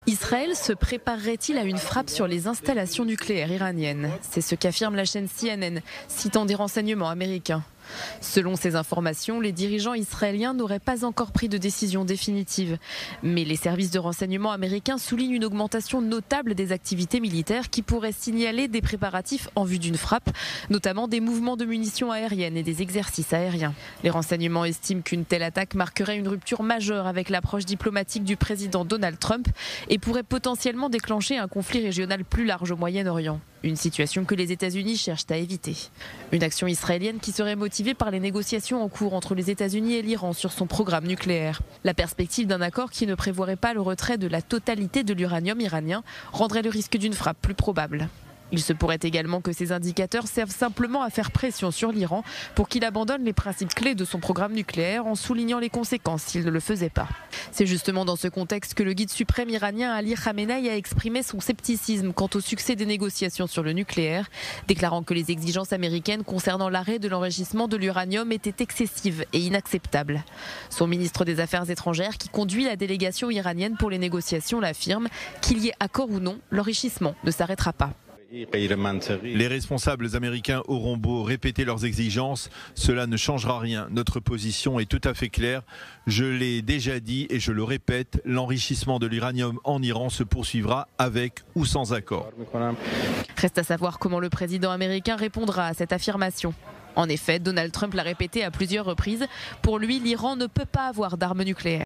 Israël se préparerait-il à une frappe sur les installations nucléaires iraniennes? C'est ce qu'affirme la chaîne CNN, citant des renseignements américains. Selon ces informations, les dirigeants israéliens n'auraient pas encore pris de décision définitive. Mais les services de renseignement américains soulignent une augmentation notable des activités militaires qui pourraient signaler des préparatifs en vue d'une frappe, notamment des mouvements de munitions aériennes et des exercices aériens. Les renseignements estiment qu'une telle attaque marquerait une rupture majeure avec l'approche diplomatique du président Donald Trump et pourrait potentiellement déclencher un conflit régional plus large au Moyen-Orient. Une situation que les États-Unis cherchent à éviter. Une action israélienne qui serait motivée par les négociations en cours entre les États-Unis et l'Iran sur son programme nucléaire. La perspective d'un accord qui ne prévoirait pas le retrait de la totalité de l'uranium iranien rendrait le risque d'une frappe plus probable. Il se pourrait également que ces indicateurs servent simplement à faire pression sur l'Iran pour qu'il abandonne les principes clés de son programme nucléaire en soulignant les conséquences s'il ne le faisait pas. C'est justement dans ce contexte que le guide suprême iranien Ali Khamenei a exprimé son scepticisme quant au succès des négociations sur le nucléaire, déclarant que les exigences américaines concernant l'arrêt de l'enrichissement de l'uranium étaient excessives et inacceptables. Son ministre des Affaires étrangères, qui conduit la délégation iranienne pour les négociations, l'affirme, qu'il y ait accord ou non, l'enrichissement ne s'arrêtera pas. Les responsables américains auront beau répéter leurs exigences, cela ne changera rien. Notre position est tout à fait claire. Je l'ai déjà dit et je le répète, l'enrichissement de l'uranium en Iran se poursuivra avec ou sans accord. Reste à savoir comment le président américain répondra à cette affirmation. En effet, Donald Trump l'a répété à plusieurs reprises, pour lui, l'Iran ne peut pas avoir d'armes nucléaires.